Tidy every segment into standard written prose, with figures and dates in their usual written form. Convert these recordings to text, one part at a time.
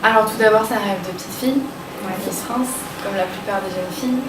Alors tout d'abord c'est un rêve de petite fille, Ouais. Miss France, comme la plupart des jeunes filles.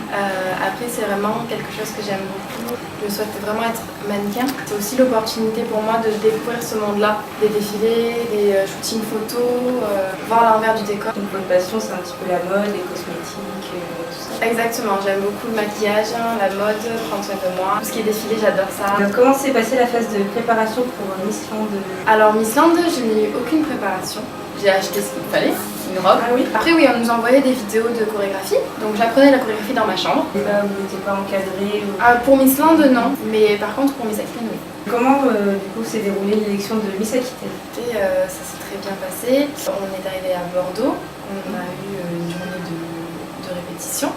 Après c'est vraiment quelque chose que j'aime beaucoup. Je souhaite vraiment être mannequin. C'est aussi l'opportunité pour moi de découvrir ce monde-là, des défilés, des shootings photos, voir l'envers du décor. Donc votre passion c'est un petit peu la mode, les cosmétiques, tout ça. Exactement, j'aime beaucoup le maquillage, la mode, prendre soin de moi. Tout ce qui est défilé, j'adore ça. Donc, comment s'est passée la phase de préparation pour Miss Land? Alors Miss Land, je n'ai eu aucune préparation. J'ai acheté ce qu'il fallait, une robe. Ah oui. Après oui, on nous envoyait des vidéos de chorégraphie, donc j'apprenais la chorégraphie dans ma chambre. Et là, vous n'étiez pas encadré ou... Pour Miss Land, non, mais par contre pour Miss Aquitaine, oui. Comment du coup s'est déroulée l'élection de Miss Aquitaine? Et, ça s'est très bien passé. On est arrivé à Bordeaux, on a eu une journée de répétition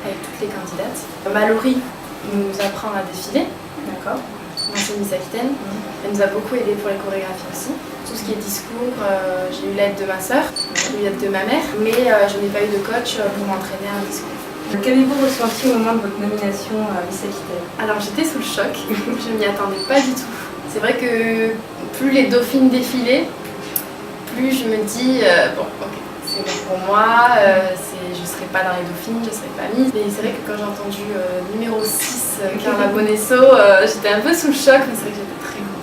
avec toutes les candidates. Mallory nous apprend à défiler. D'accord. L'ancienne Miss Aquitaine. Elle nous a beaucoup aidé pour les chorégraphies aussi. Tout ce qui est discours, j'ai eu l'aide de ma sœur, j'ai eu l'aide de ma mère, mais je n'ai pas eu de coach pour m'entraîner à un discours. Qu'avez-vous ressenti au moment de votre nomination à Miss Aquitaine? Alors j'étais sous le choc, je m'y attendais pas du tout. C'est vrai que plus les dauphines défilaient, plus je me dis, bon ok, c'est bon pour moi, je serai pas dans les dauphines, je serai pas mise. Mais c'est vrai que quand j'ai entendu numéro 6, Carla Bonesso, j'étais un peu sous le choc, mais c'est vrai que j'étais très contente.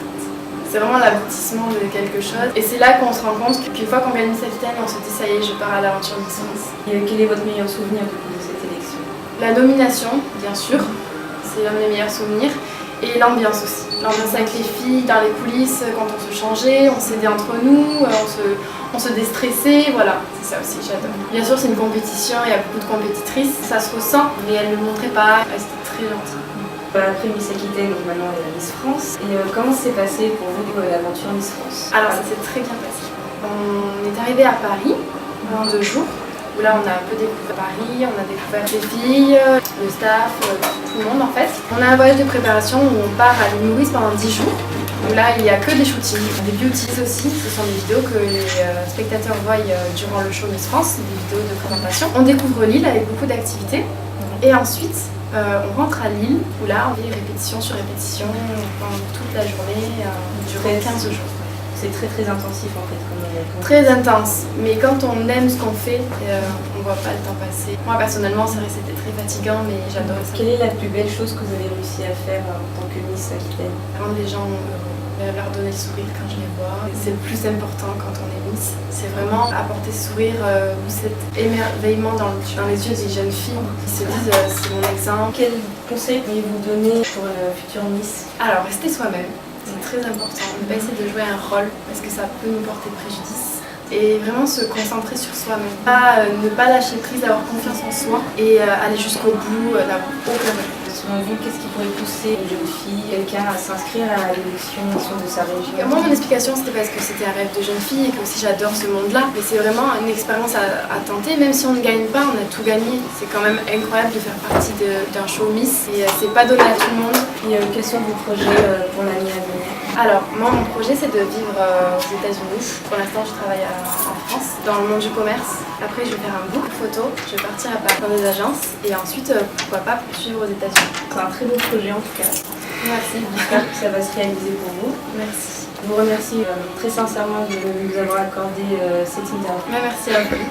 C'est vraiment l'aboutissement de quelque chose. Et c'est là qu'on se rend compte qu'une fois qu'on gagne Miss Aquitaine, on se dit ça y est, je pars à l'aventure Miss France. Et quel est votre meilleur souvenir de cette élection? La nomination, bien sûr, c'est l'un de mes meilleurs souvenirs. Et l'ambiance aussi. L'ambiance avec les filles, dans les coulisses, quand on se changeait, on s'aidait entre nous, on se déstressait, voilà, c'est ça aussi, j'adore. Bien sûr, c'est une compétition, il y a beaucoup de compétitrices, ça se ressent, mais elles ne le montraient pas, elles étaient très gentilles. Après Miss Aquitaine, donc maintenant elle est la Miss France. Et comment s'est passé pour vous l'aventure Miss France? Alors ça s'est très bien passé. On est arrivé à Paris en 2 jours, où là on a un peu découvert Paris, on a découvert les filles, le staff, tout le monde en fait. On a un voyage de préparation où on part à l'île Maurice pendant 10 jours. Où là il n'y a que des shootings, des beauties aussi, ce sont des vidéos que les spectateurs voient durant le show Miss France, des vidéos de présentation. On découvre l'île avec beaucoup d'activités et ensuite on rentre à Lille où là on fait répétition sur répétition pendant toute la journée, durant 15 jours. C'est très intensif en fait. Très intense, mais quand on aime ce qu'on fait, on voit pas le temps passer. Moi personnellement c'est vrai que c'était très fatigant mais j'adore ça. Quelle est la plus belle chose que vous avez réussi à faire en tant que Miss Aquitaine? Rendre les gens heureux, leur donner le sourire quand je les vois. C'est le plus important quand on est Miss. C'est vraiment apporter ce sourire ou cet émerveillement dans les yeux des jeunes filles qui se disent c'est mon exemple. Quel conseil pourriez-vous donner pour la future Miss? Alors rester soi-même. C'est très important, ne pas essayer de jouer un rôle parce que ça peut nous porter préjudice. Et vraiment se concentrer sur soi-même. Ne pas lâcher prise, avoir confiance en soi et aller jusqu'au bout, d'avoir aucun regret. Selon vous, qu'est-ce qui pourrait pousser une jeune fille, quelqu'un à s'inscrire à l'élection de sa région? Moi, mon explication, c'était parce que c'était un rêve de jeune fille et que aussi j'adore ce monde-là. Mais c'est vraiment une expérience à tenter. Même si on ne gagne pas, on a tout gagné. C'est quand même incroyable de faire partie d'un show Miss et c'est pas donné à tout le monde. Et quels sont vos projets pour l'année à venir? Alors, moi, mon projet, c'est de vivre aux États-Unis. Pour l'instant, je travaille en France, dans le monde du commerce. Après, je vais faire un book photo, je vais partir à Paris dans des agences et ensuite, pourquoi pas, poursuivre aux États-Unis. C'est un très beau projet en tout cas. Merci. J'espère que ça va se réaliser pour vous. Merci. Je vous remercie très sincèrement de nous avoir accordé cette interview. Merci à vous.